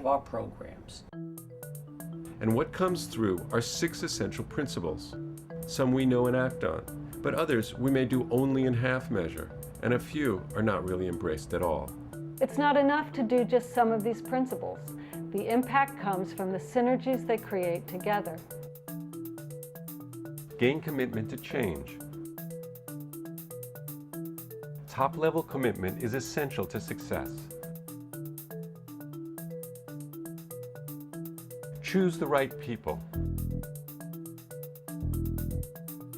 of our programs. And what comes through are 6 essential principles. Some we know and act on, but others we may do only in half measure, and a few are not really embraced at all. It's not enough to do just some of these principles. The impact comes from the synergies they create together. Gain commitment to change. Top-level commitment is essential to success. Choose the right people.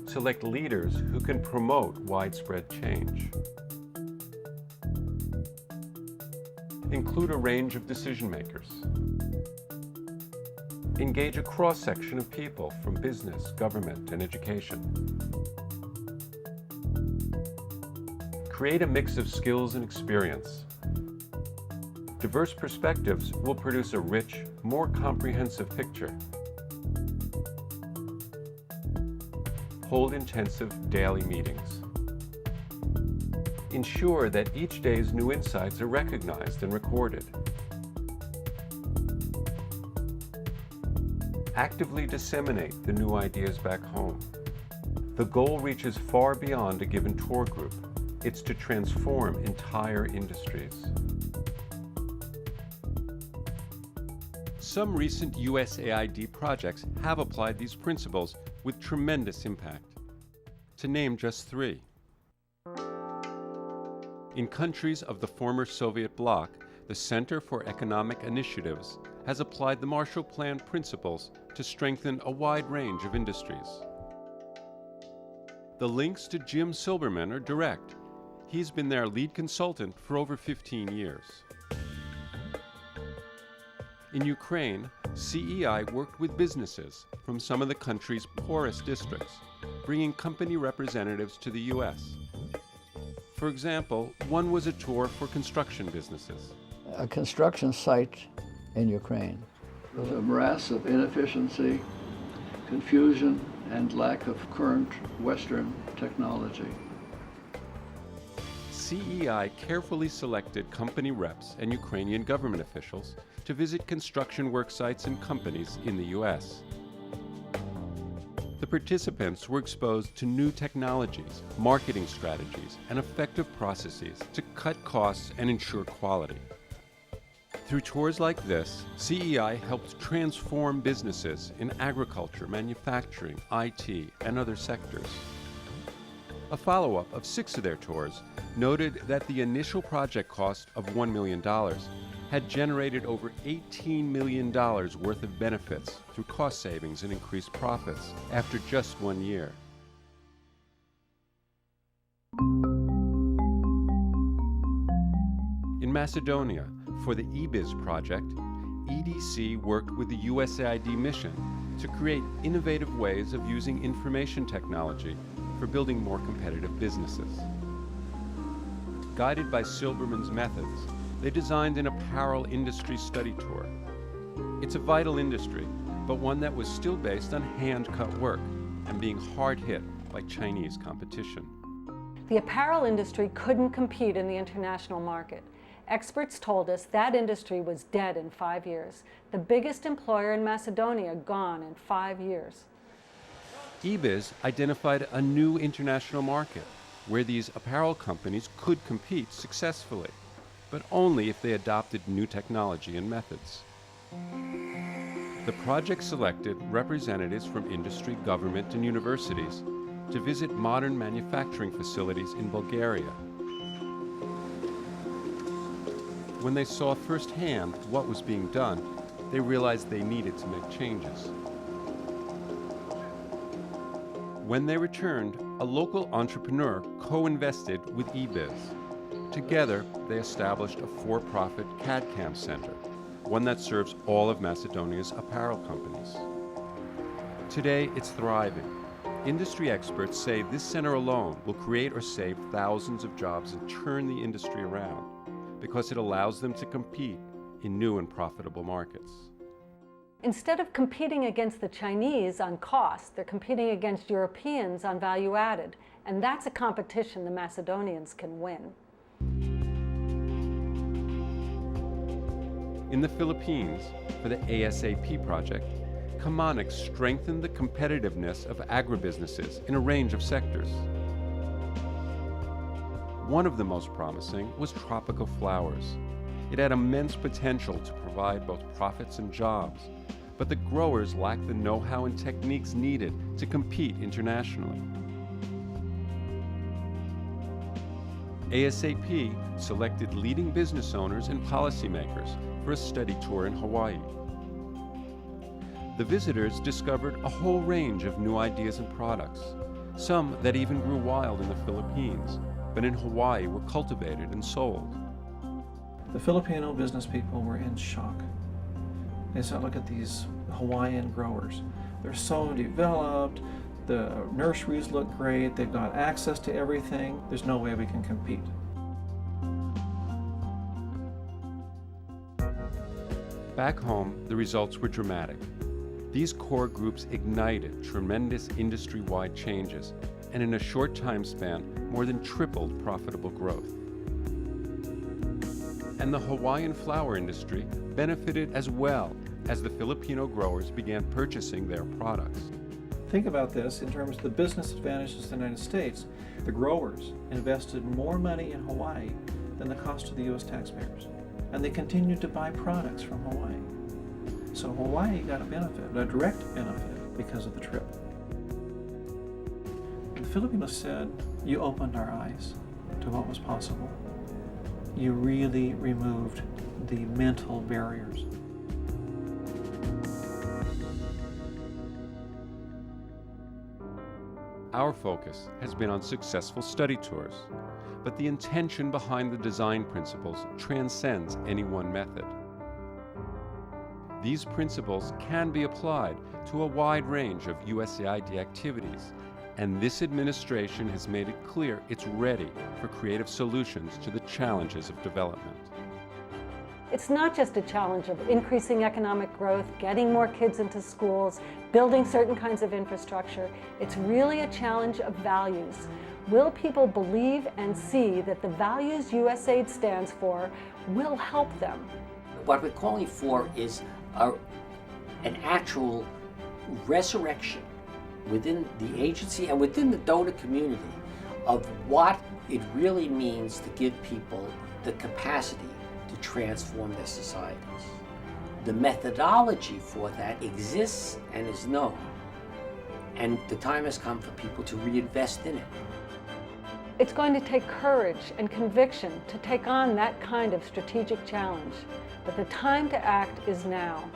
Select leaders who can promote widespread change. Include a range of decision makers. Engage a cross-section of people from business, government, and education. Create a mix of skills and experience. Diverse perspectives will produce a rich, more comprehensive picture. Hold intensive daily meetings. Ensure that each day's new insights are recognized and recorded. Actively disseminate the new ideas back home. The goal reaches far beyond a given tour group. It's to transform entire industries. Some recent USAID projects have applied these principles with tremendous impact. To name just 3. In countries of the former Soviet bloc, the Center for Economic Initiatives has applied the Marshall Plan principles to strengthen a wide range of industries. The links to Jim Silberman are direct. He's been their lead consultant for over 15 years. In Ukraine, CEI worked with businesses from some of the country's poorest districts, bringing company representatives to the U.S. For example, one was a tour for construction businesses. A construction site in Ukraine was a morass of inefficiency, confusion, and lack of current Western technology. CEI carefully selected company reps and Ukrainian government officials to visit construction work sites and companies in the U.S. The participants were exposed to new technologies, marketing strategies, and effective processes to cut costs and ensure quality. Through tours like this, CEI helped transform businesses in agriculture, manufacturing, IT, and other sectors. A follow-up of 6 of their tours noted that the initial project cost of $1 million had generated over $18 million worth of benefits through cost savings and increased profits after just 1 year. In Macedonia, for the eBiz project, EDC worked with the USAID mission to create innovative ways of using information technology for building more competitive businesses. Guided by Silberman's methods, they designed an apparel industry study tour. It's a vital industry, but one that was still based on hand-cut work and being hard hit by Chinese competition. The apparel industry couldn't compete in the international market. Experts told us that industry was dead in 5 years. The biggest employer in Macedonia gone in 5 years. eBiz identified a new international market where these apparel companies could compete successfully, but only if they adopted new technology and methods. The project selected representatives from industry, government, and universities to visit modern manufacturing facilities in Bulgaria. When they saw firsthand what was being done, they realized they needed to make changes. When they returned, a local entrepreneur co-invested with eBiz. Together, they established a for-profit CAD/CAM center, one that serves all of Macedonia's apparel companies. Today, it's thriving. Industry experts say this center alone will create or save thousands of jobs and turn the industry around because it allows them to compete in new and profitable markets. Instead of competing against the Chinese on cost, they're competing against Europeans on value added, and that's a competition the Macedonians can win. In the Philippines, for the ASAP project, Kamanix strengthened the competitiveness of agribusinesses in a range of sectors. One of the most promising was tropical flowers. It had immense potential to provide both profits and jobs, but the growers lacked the know-how and techniques needed to compete internationally. ASAP selected leading business owners and policymakers for a study tour in Hawaii. The visitors discovered a whole range of new ideas and products, some that even grew wild in the Philippines, but in Hawaii were cultivated and sold. The Filipino business people were in shock. They said, look at these Hawaiian growers. They're so developed, the nurseries look great, they've got access to everything. There's no way we can compete. Back home, the results were dramatic. These core groups ignited tremendous industry-wide changes, and in a short time span, more than tripled profitable growth. And the Hawaiian flower industry benefited as well as the Filipino growers began purchasing their products. Think about this in terms of the business advantages of the United States. The growers invested more money in Hawaii than the cost of the U.S. taxpayers. And they continued to buy products from Hawaii. So Hawaii got a benefit, a direct benefit, because of the trip. The Filipinos said, you opened our eyes to what was possible. You really removed the mental barriers. Our focus has been on successful study tours, but the intention behind the design principles transcends any one method. These principles can be applied to a wide range of USAID activities, and this administration has made it clear it's ready for creative solutions to the challenges of development. It's not just a challenge of increasing economic growth, getting more kids into schools, building certain kinds of infrastructure. It's really a challenge of values. Will people believe and see that the values USAID stands for will help them? What we're calling for is an actual resurrection within the agency and within the donor community of what it really means to give people the capacity to transform their societies. The methodology for that exists and is known, and the time has come for people to reinvest in it. It's going to take courage and conviction to take on that kind of strategic challenge, but the time to act is now.